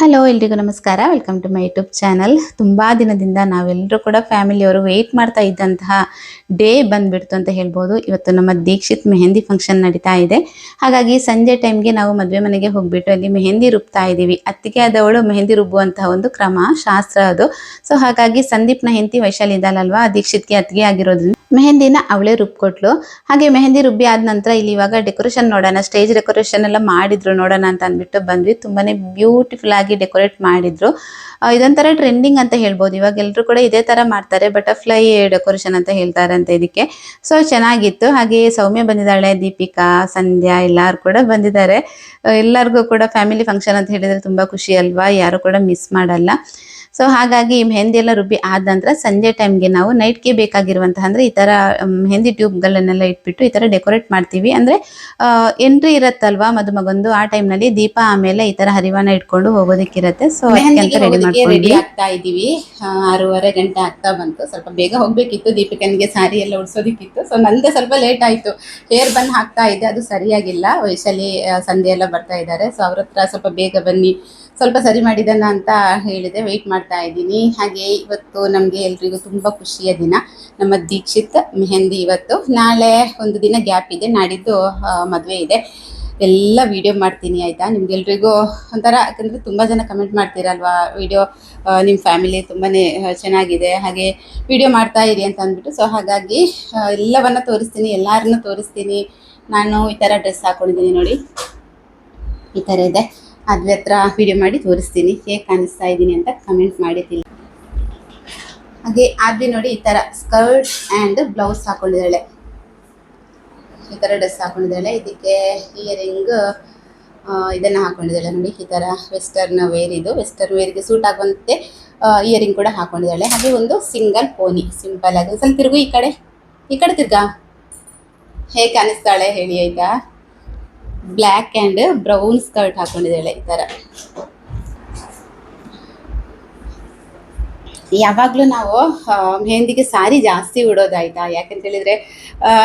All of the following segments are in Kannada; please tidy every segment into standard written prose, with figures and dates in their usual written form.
ಹಲೋ ಎಲ್ರಿಗೂ ನಮಸ್ಕಾರ. Welcome to my YouTube channel. ತುಂಬ ದಿನದಿಂದ ನಾವೆಲ್ಲರೂ ಕೂಡ ಫ್ಯಾಮಿಲಿಯವರು ವೆಯ್ಟ್ ಮಾಡ್ತಾ ಇದ್ದಂತಹ ಡೇ ಬಂದ್ಬಿಡ್ತು ಅಂತ ಹೇಳ್ಬೋದು. ಇವತ್ತು ನಮ್ಮ ದೀಕ್ಷಿತ್ ಮೆಹಂದಿ ಫಂಕ್ಷನ್ ನಡೀತಾ ಇದೆ. ಹಾಗಾಗಿ ಸಂಜೆ ಟೈಮ್ಗೆ ನಾವು ಮದುವೆ ಮನೆಗೆ ಹೋಗ್ಬಿಟ್ಟು ಅಲ್ಲಿ ಮೆಹಂದಿ ರುಬ್ತಾ ಇದ್ದೀವಿ. ಅತ್ತಿಗೆ ಆದವಳು ಮೆಹಂದಿ ರುಬ್ಬುವಂತಹ ಒಂದು ಕ್ರಮ, ಶಾಸ್ತ್ರ ಅದು. ಸೊ ಹಾಗಾಗಿ ಸಂದೀಪ್ನ ಹೆಂಡತಿ ವೈಶಾಲಿ ಇದ್ದಾಳಲ್ವಾ, ದೀಕ್ಷಿತ್ಗೆ ಅತ್ತಿಗೆ ಆಗಿರೋದ್ರಿಂದ ಮೆಹಂದಿನ ಅವಳೇ ರುಬ್ಕೊಟ್ಲು. ಹಾಗೆ ಮೆಹಂದಿ ರುಬ್ಬಿ ಆದ ನಂತರ ಇಲ್ಲಿ ಇವಾಗ ಡೆಕೋರೇಷನ್ ನೋಡೋಣ, ಸ್ಟೇಜ್ ಡೆಕೋರೇಷನ್ ಎಲ್ಲ ಮಾಡಿದ್ರು ನೋಡೋಣ ಅಂತ ಅಂದ್ಬಿಟ್ಟು ಬಂದ್ವಿ. ತುಂಬಾನೇ ಬ್ಯೂಟಿಫುಲ್ ಆಗಿ ಡೆಕೋರೇಟ್ ಮಾಡಿದ್ರು. ಇದೊಂಥರ ಟ್ರೆಂಡಿಂಗ್ ಅಂತ ಹೇಳ್ಬೋದು. ಇವಾಗ ಎಲ್ಲರೂ ಕೂಡ ಇದೇ ತರ ಮಾಡ್ತಾರೆ, ಬಟರ್ಫ್ಲೈ ಡೆಕೋರೇಷನ್ ಅಂತ ಹೇಳ್ತಾರೆ ಅಂತ ಇದಕ್ಕೆ. ಸೊ ಚೆನ್ನಾಗಿತ್ತು. ಹಾಗೆ ಸೌಮ್ಯ ಬಂದಿದ್ದಾಳೆ, ದೀಪಿಕಾ, ಸಂಧ್ಯಾ ಎಲ್ಲರೂ ಕೂಡ ಬಂದಿದ್ದಾರೆ. ಎಲ್ಲರಿಗೂ ಕೂಡ ಫ್ಯಾಮಿಲಿ ಫಂಕ್ಷನ್ ಅಂತ ಹೇಳಿದ್ರೆ ತುಂಬಾ ಖುಷಿ ಅಲ್ವಾ, ಯಾರು ಕೂಡ ಮಿಸ್ ಮಾಡಲ್ಲ. ಸೊ ಹಾಗಾಗಿ ಮೆಹಂದಿ ಎಲ್ಲ ರುಬ್ಬಿ ಆದ ನಂತರ ಸಂಜೆ ಟೈಮ್ಗೆ ನಾವು ನೈಟ್ಗೆ ಬೇಕಾಗಿರುವಂತಹ ಅಂದ್ರೆ ಈ ತರ ಮೆಹಂದಿ ಟ್ಯೂಬ್ಗಳನ್ನೆಲ್ಲ ಇಟ್ಬಿಟ್ಟು ಈ ತರ ಡೆಕೋರೇಟ್ ಮಾಡ್ತೀವಿ. ಅಂದ್ರೆ ಎಂಟ್ರಿ ಇರತ್ತಲ್ವಾ ಮದುಮಗಂದು, ಆ ಟೈಮ್ ನಲ್ಲಿ ದೀಪ ಆಮೇಲೆ ಈ ತರ ಹರಿವಾಣ ಇಟ್ಕೊಂಡು ಹೋಗೋದಕ್ಕಿರತ್ತೆ. ಸೊ ಅದಕ್ಕೆ ರೆಡಿ ಆಗ್ತಾ ಇದೀವಿ. 6:30 ಗಂಟೆ ಆಗ್ತಾ ಬಂತು. ಸ್ವಲ್ಪ ಬೇಗ ಹೋಗ್ಬೇಕಿತ್ತು, ದೀಪಿಕನಿಗೆ ಸಾರಿ ಎಲ್ಲ ಉಡ್ಸೋದಿಕ್ಕಿತ್ತು. ಸೊ ನಂದೇ ಸ್ವಲ್ಪ ಲೇಟ್ ಆಯ್ತು. ಹೇರ್ ಬನ್ ಹಾಕ್ತಾ ಇದ್ದೆ, ಅದು ಸರಿಯಾಗಿಲ್ಲ. ವೈಶಾಲಿ ಸಂಧ್ಯೆ ಎಲ್ಲ ಬರ್ತಾ ಇದ್ದಾರೆ. ಸೊ ಅವ್ರ ಹತ್ರ ಸ್ವಲ್ಪ ಬೇಗ ಬನ್ನಿ, ಸ್ವಲ್ಪ ಸರಿ ಮಾಡಿದನ ಅಂತ ಹೇಳಿದೆ. ವೆಯ್ಟ್ ಮಾಡ್ತಾ ಇದ್ದೀನಿ. ಹಾಗೆ ಇವತ್ತು ನಮಗೆ ಎಲ್ರಿಗೂ ತುಂಬ ಖುಷಿಯ ದಿನ. ನಮ್ಮ ದೀಕ್ಷಿತ್ ಮೆಹಂದಿ ಇವತ್ತು. ನಾಳೆ ಒಂದು ದಿನ ಗ್ಯಾಪ್ ಇದೆ, ನಾಡಿದ್ದು ಮದುವೆ ಇದೆ. ಎಲ್ಲ ವಿಡಿಯೋ ಮಾಡ್ತೀನಿ ಆಯಿತಾ. ನಿಮ್ಗೆಲ್ರಿಗೂ ಒಂಥರ, ಯಾಕಂದರೆ ತುಂಬ ಜನ ಕಮೆಂಟ್ ಮಾಡ್ತೀರಲ್ವಾ, ವಿಡಿಯೋ ನಿಮ್ಮ ಫ್ಯಾಮಿಲಿ ತುಂಬಾ ಚೆನ್ನಾಗಿದೆ, ಹಾಗೆ ವಿಡಿಯೋ ಮಾಡ್ತಾ ಇರಿ ಅಂತ ಅಂದ್ಬಿಟ್ಟು. ಸೊ ಹಾಗಾಗಿ ಎಲ್ಲವನ್ನು ತೋರಿಸ್ತೀನಿ, ಎಲ್ಲರನ್ನೂ ತೋರಿಸ್ತೀನಿ. ನಾನು ಈ ಥರ ಡ್ರೆಸ್ ಹಾಕ್ಕೊಂಡಿದ್ದೀನಿ ನೋಡಿ, ಈ ಥರ ಇದೆ. ಅದ್ರ ಹತ್ರ ವಿಡಿಯೋ ಮಾಡಿ ತೋರಿಸ್ತೀನಿ, ಹೇಗೆ ಕಾಣಿಸ್ತಾ ಇದ್ದೀನಿ ಅಂತ ಕಮೆಂಟ್ ಮಾಡಿದ್ದೀನಿ. ಹಾಗೆ ಆದ್ವಿ ನೋಡಿ, ಈ ಥರ ಸ್ಕರ್ಟ್ ಆ್ಯಂಡ್ ಬ್ಲೌಸ್ ಹಾಕೊಂಡಿದ್ದಾಳೆ, ಈ ಥರ ಡ್ರೆಸ್ ಹಾಕೊಂಡಿದ್ದಾಳೆ. ಇದಕ್ಕೆ ಇಯರಿಂಗ್ ಇದನ್ನು ಹಾಕೊಂಡಿದ್ದಾಳೆ ನೋಡಿ, ಈ ಥರ ವೆಸ್ಟರ್ನ್ ವೇರ್. ಇದು ವೆಸ್ಟರ್ನ್ ವೇರ್ಗೆ ಸೂಟ್ ಆಗುವಂತೆ ಇಯರಿಂಗ್ ಕೂಡ ಹಾಕೊಂಡಿದ್ದಾಳೆ. ಹಾಗೆ ಒಂದು ಸಿಂಗಲ್ ಪೋನಿ, ಸಿಂಪಲ್ ಆಗಿ. ಸ್ವಲ್ಪ ತಿರುಗು, ಈ ಕಡೆ ತಿರ್ಗಾ, ಹೇಗೆ ಕಾಣಿಸ್ತಾಳೆ ಹೇಳಿ ಆಯಿತಾ. ಬ್ಲ್ಯಾಕ್ ಆ್ಯಂಡ್ ಬ್ರೌನ್ ಸ್ಕರ್ಟ್ ಹಾಕೊಂಡಿದ್ದಾಳೆ ಈ ಥರ. ಯಾವಾಗಲೂ ನಾವು ಮೆಹಂದಿಗೆ ಸಾರಿ ಜಾಸ್ತಿ ಉಡೋದಾಯ್ತಾ, ಯಾಕಂತ ಹೇಳಿದ್ರೆ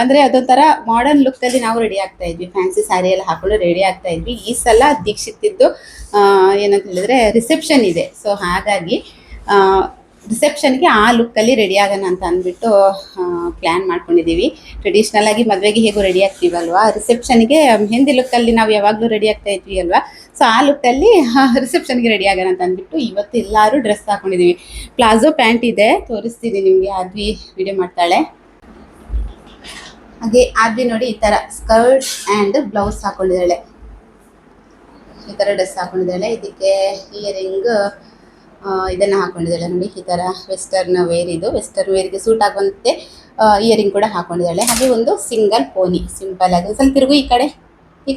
ಅಂದರೆ ಅದೊಂಥರ ಮಾಡರ್ನ್ ಲುಕ್ಕಲ್ಲಿ ನಾವು ರೆಡಿ ಆಗ್ತಾ ಇದ್ವಿ. ಫ್ಯಾನ್ಸಿ ಸಾರಿ ಎಲ್ಲ ಹಾಕೊಂಡು ರೆಡಿ ಆಗ್ತಾ ಇದ್ವಿ. ಈ ಸಲ ದೀಕ್ಷಿತ್ತಿದ್ದು ಏನಂತ ಹೇಳಿದ್ರೆ ರಿಸೆಪ್ಷನ್ ಇದೆ. ಸೊ ಹಾಗಾಗಿ ರಿಸೆಪ್ಷನ್ಗೆ ಆ ಲುಕ್ಕಲ್ಲಿ ರೆಡಿ ಆಗೋಣ ಅಂತ ಅಂದ್ಬಿಟ್ಟು ಪ್ಲ್ಯಾನ್ ಮಾಡ್ಕೊಂಡಿದ್ದೀವಿ. ಟ್ರೆಡಿಷ್ನಲ್ ಆಗಿ ಮದುವೆಗೆ ಹೇಗೂ ರೆಡಿ ಆಗ್ತೀವಲ್ವಾ, ರಿಸೆಪ್ಷನ್ಗೆ ಮೆಹಂದಿ ಲುಕ್ಕಲ್ಲಿ ನಾವು ಯಾವಾಗಲೂ ರೆಡಿ ಆಗ್ತಾ ಇದ್ವಿ ಅಲ್ವಾ. ಸೊ ಆ ಲುಕ್ಕಲ್ಲಿ ರಿಸೆಪ್ಷನ್ಗೆ ರೆಡಿ ಆಗೋಣ ಅಂತ ಅಂದ್ಬಿಟ್ಟು ಇವತ್ತು ಎಲ್ಲರೂ ಡ್ರೆಸ್ ಹಾಕೊಂಡಿದ್ದೀವಿ. ಪ್ಲಾಜೋ ಪ್ಯಾಂಟ್ ಇದೆ, ತೋರಿಸ್ತೀನಿ ನಿಮಗೆ. ಆದ್ವಿ ವಿಡಿಯೋ ಮಾಡ್ತಾಳೆ. ಹಾಗೆ ಆದ್ವಿ ನೋಡಿ, ಈ ಥರ ಸ್ಕರ್ಟ್ ಆ್ಯಂಡ್ ಬ್ಲೌಸ್ ಹಾಕೊಂಡಿದ್ದಾಳೆ, ಈ ಥರ ಡ್ರೆಸ್ ಹಾಕೊಂಡಿದ್ದಾಳೆ. ಇದಕ್ಕೆ ಇಯರಿಂಗ್ ಇದನ್ನು ಹಾಕೊಂಡಿದ್ದಾಳೆ ನೋಡಿ, ಈ ಥರ ವೆಸ್ಟರ್ನ್ ವೇರ್. ಇದು ವೆಸ್ಟರ್ನ್ ವೇರ್ಗೆ ಸೂಟ್ ಆಗುವಂತೆ ಇಯರಿಂಗ್ ಕೂಡ ಹಾಕೊಂಡಿದ್ದಾಳೆ. ಹಾಗೆ ಒಂದು ಸಿಂಗಲ್ ಪೋನಿ, ಸಿಂಪಲ್ ಆಗಿ. ಸ್ವಲ್ಪ ತಿರುಗು, ಈ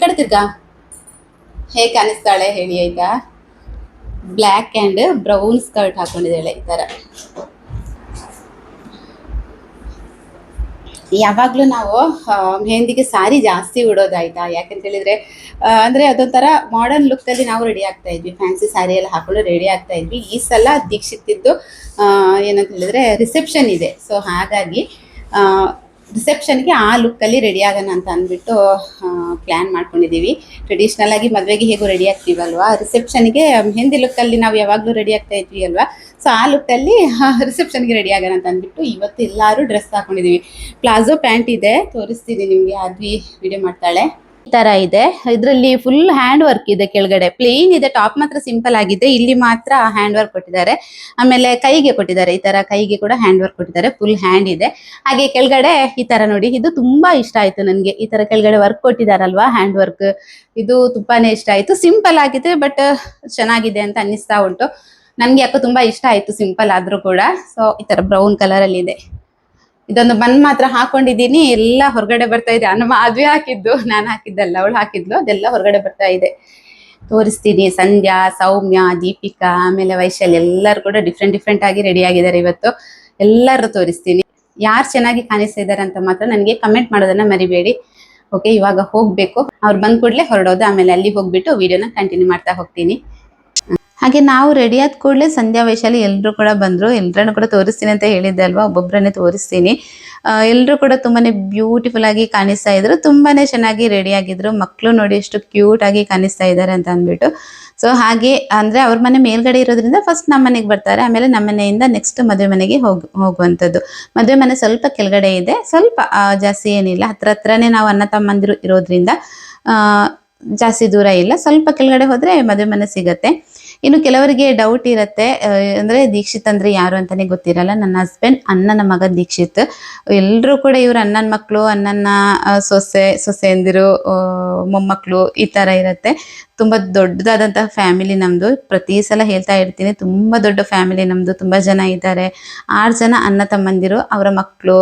ಕಡೆ ತಿರ್ಗಾ, ಹೇಗೆ ಕಾಣಿಸ್ತಾಳೆ ಹೇಳಿ ಆಯಿತಾ. ಬ್ಲ್ಯಾಕ್ ಆ್ಯಂಡ್ ಬ್ರೌನ್ ಸ್ಕರ್ಟ್ ಹಾಕೊಂಡಿದ್ದಾಳೆ ಈ ಥರ. ಯಾವಾಗಲೂ ನಾವು ಮೆಹಂದಿಗೆ ಸಾರಿ ಜಾಸ್ತಿ ಉಡೋದಾಯ್ತಾ, ಯಾಕಂತ ಹೇಳಿದ್ರೆ ಅಂದರೆ ಅದೊಂಥರ ಮಾಡರ್ನ್ ಲುಕ್ಕಲ್ಲಿ ನಾವು ರೆಡಿ ಆಗ್ತಾ ಇದ್ವಿ. ಫ್ಯಾನ್ಸಿ ಸಾರಿ ಎಲ್ಲ ಹಾಕೊಂಡು ರೆಡಿ ಆಗ್ತಾ ಇದ್ವಿ. ಈ ಸಲ ದೀಕ್ಷಿತ್ತಿದ್ದು ಏನಂತ ಹೇಳಿದ್ರೆ ರಿಸೆಪ್ಷನ್ ಇದೆ. ಸೊ ಹಾಗಾಗಿ ರಿಸೆಪ್ಷನ್ಗೆ ಆ ಲುಕ್ಕಲ್ಲಿ ರೆಡಿ ಆಗೋಣ ಅಂತ ಅಂದ್ಬಿಟ್ಟು ಪ್ಲ್ಯಾನ್ ಮಾಡ್ಕೊಂಡಿದ್ದೀವಿ. ಟ್ರೆಡಿಷ್ನಲ್ ಆಗಿ ಮದುವೆಗೆ ಹೇಗೂ ರೆಡಿ ಆಗ್ತೀವಲ್ವಾ, ರಿಸೆಪ್ಷನ್ಗೆ ಮೆಹಂದಿ ಲುಕ್ಕಲ್ಲಿ ನಾವು ಯಾವಾಗಲೂ ರೆಡಿ ಆಗ್ತಾ ಇದ್ವಿ ಅಲ್ವಾ. ಸೊ ಆ ಲುಕ್ಕಲ್ಲಿ ರಿಸೆಪ್ಷನ್ಗೆ ರೆಡಿ ಆಗೋಣ ಅಂತ ಅಂದ್ಬಿಟ್ಟು ಇವತ್ತು ಎಲ್ಲರೂ ಡ್ರೆಸ್ ಹಾಕೊಂಡಿದ್ದೀವಿ. ಪ್ಲಾಜೋ ಪ್ಯಾಂಟ್ ಇದೆ, ತೋರಿಸ್ತೀನಿ ನಿಮಗೆ. ಆದ್ವಿ ವಿಡಿಯೋ ಮಾಡ್ತಾಳೆ. ಈ ಥರ ಇದೆ. ಇದರಲ್ಲಿ ಫುಲ್ ಹ್ಯಾಂಡ್ ವರ್ಕ್ ಇದೆ, ಕೆಳಗಡೆ ಪ್ಲೇನ್ ಇದೆ, ಟಾಪ್ ಮಾತ್ರ ಸಿಂಪಲ್ ಆಗಿದೆ. ಇಲ್ಲಿ ಮಾತ್ರ ಹ್ಯಾಂಡ್ ವರ್ಕ್ ಕೊಟ್ಟಿದ್ದಾರೆ. ಆಮೇಲೆ ಕೈಗೆ ಕೊಟ್ಟಿದ್ದಾರೆ, ಈ ಥರ ಕೈಗೆ ಕೂಡ ಹ್ಯಾಂಡ್ ವರ್ಕ್ ಕೊಟ್ಟಿದ್ದಾರೆ. ಫುಲ್ ಹ್ಯಾಂಡ್ ಇದೆ. ಹಾಗೆ ಕೆಳಗಡೆ ಈ ಥರ ನೋಡಿ, ಇದು ತುಂಬಾ ಇಷ್ಟ ಆಯಿತು ನನಗೆ. ಈ ಥರ ಕೆಳಗಡೆ ವರ್ಕ್ ಕೊಟ್ಟಿದ್ದಾರಲ್ವಾ, ಹ್ಯಾಂಡ್ ವರ್ಕ್, ಇದು ತುಂಬಾನೇ ಇಷ್ಟ ಆಯಿತು. ಸಿಂಪಲ್ ಆಗಿದೆ, ಬಟ್ ಚೆನ್ನಾಗಿದೆ ಅಂತ ಅನ್ನಿಸ್ತಾ ಉಂಟು. ನನಗೆ ಯಾಕೋ ತುಂಬ ಇಷ್ಟ ಆಯಿತು, ಸಿಂಪಲ್ ಆದರೂ ಕೂಡ. ಸೊ ಈ ಥರ ಬ್ರೌನ್ ಕಲರಲ್ಲಿ ಇದೆ. ಇದೊಂದು ಬನ್ ಮಾತ್ರ ಹಾಕೊಂಡಿದ್ದೀನಿ, ಎಲ್ಲ ಹೊರಗಡೆ ಬರ್ತಾ ಇದೆ. ಅದ್ವಿ ಹಾಕಿದ್ದು, ನಾನು ಹಾಕಿದ್ದಲ್ಲ, ಅವಳು ಹಾಕಿದ್ಲು. ಅದೆಲ್ಲ ಹೊರಗಡೆ ಬರ್ತಾ ಇದೆ. ತೋರಿಸ್ತೀನಿ. ಸಂಧ್ಯಾ, ಸೌಮ್ಯ, ದೀಪಿಕಾ, ಆಮೇಲೆ ವೈಶಾಲಿ ಎಲ್ಲರೂ ಕೂಡ ಡಿಫ್ರೆಂಟ್ ಆಗಿ ರೆಡಿ ಆಗಿದ್ದಾರೆ ಇವತ್ತು. ಎಲ್ಲರೂ ತೋರಿಸ್ತೀನಿ. ಯಾರು ಚೆನ್ನಾಗಿ ಕಾಣಿಸ್ತಾ ಇದ್ದಾರೆ ಅಂತ ಮಾತ್ರ ನನಗೆ ಕಮೆಂಟ್ ಮಾಡೋದನ್ನ ಮರಿಬೇಡಿ. ಓಕೆ, ಇವಾಗ ಹೋಗ್ಬೇಕು. ಅವ್ರು ಬಂದ್ ಕೂಡಲೇ ಹೊರಡೋದು. ಆಮೇಲೆ ಅಲ್ಲಿ ಹೋಗ್ಬಿಟ್ಟು ವಿಡಿಯೋನ ಕಂಟಿನ್ಯೂ ಮಾಡ್ತಾ ಹೋಗ್ತೀನಿ. ಹಾಗೆ ನಾವು ರೆಡಿ ಆದ ಕೂಡಲೇ ಸಂಧ್ಯಾ ವೈಶಾಲಿ ಎಲ್ಲರೂ ಕೂಡ ಬಂದರು. ಎಲ್ಲರನ್ನು ಕೂಡ ತೋರಿಸ್ತೀನಿ ಅಂತ ಹೇಳಿದ್ದೆ ಅಲ್ವಾ, ಒಬ್ಬೊಬ್ಬರನ್ನೇ ತೋರಿಸ್ತೀನಿ. ಎಲ್ಲರೂ ಕೂಡ ತುಂಬಾನೇ ಬ್ಯೂಟಿಫುಲ್ ಆಗಿ ಕಾಣಿಸ್ತಾ ಇದ್ರು, ತುಂಬಾನೇ ಚೆನ್ನಾಗಿ ರೆಡಿ ಆಗಿದ್ರು. ಮಕ್ಕಳು ನೋಡಿ ಎಷ್ಟು ಕ್ಯೂಟ್ ಆಗಿ ಕಾಣಿಸ್ತಾ ಇದ್ದಾರೆ ಅಂತ ಅಂದ್ಬಿಟ್ಟು. ಸೊ ಹಾಗೆ ಅಂದ್ರೆ ಅವ್ರ ಮನೆ ಮೇಲ್ಗಡೆ ಇರೋದ್ರಿಂದ ಫಸ್ಟ್ ನಮ್ಮ ಮನೆಗೆ ಬರ್ತಾರೆ, ಆಮೇಲೆ ನಮ್ಮ ಮನೆಯಿಂದ ನೆಕ್ಸ್ಟ್ ಮದುವೆ ಮನೆಗೆ ಹೋಗುವಂಥದ್ದು. ಮದುವೆ ಮನೆ ಸ್ವಲ್ಪ ಕೆಳಗಡೆ ಇದೆ, ಸ್ವಲ್ಪ ಜಾಸ್ತಿ ಏನಿಲ್ಲ, ಹತ್ರನೇ ನಾವು ಅಣ್ಣ ತಮ್ಮಂದಿರು ಇರೋದ್ರಿಂದ ಜಾಸ್ತಿ ದೂರ ಇಲ್ಲ. ಸ್ವಲ್ಪ ಕೆಳಗಡೆ ಹೋದ್ರೆ ಮದುವೆ ಮನೆ ಸಿಗತ್ತೆ. ಇನ್ನು ಕೆಲವರಿಗೆ ಡೌಟ್ ಇರುತ್ತೆ, ಅಂದ್ರೆ ದೀಕ್ಷಿತ್ ಅಂದ್ರೆ ಯಾರು ಅಂತಾನೆ ಗೊತ್ತಿರಲ್ಲ. ನನ್ನ ಹಸ್ಬೆಂಡ್, ಅಣ್ಣನ ಮಗ ದೀಕ್ಷಿತ್. ಎಲ್ಲರೂ ಕೂಡ ಇವ್ರ ಅಣ್ಣನ ಮಕ್ಕಳು, ಅಣ್ಣನ ಸೊಸೆಯಂದಿರು, ಮೊಮ್ಮಕ್ಕಳು ಈ ತರ ಇರುತ್ತೆ. ತುಂಬಾ ದೊಡ್ಡದಾದಂತಹ ಫ್ಯಾಮಿಲಿ ನಮ್ದು. ಪ್ರತಿ ಸಲ ಹೇಳ್ತಾ ಇರ್ತೀನಿ, ತುಂಬಾ ದೊಡ್ಡ ಫ್ಯಾಮಿಲಿ ನಮ್ದು. ತುಂಬಾ ಜನ ಇದ್ದಾರೆ, 6 ಜನ ಅಣ್ಣ ತಮ್ಮಂದಿರು, ಅವರ ಮಕ್ಕಳು,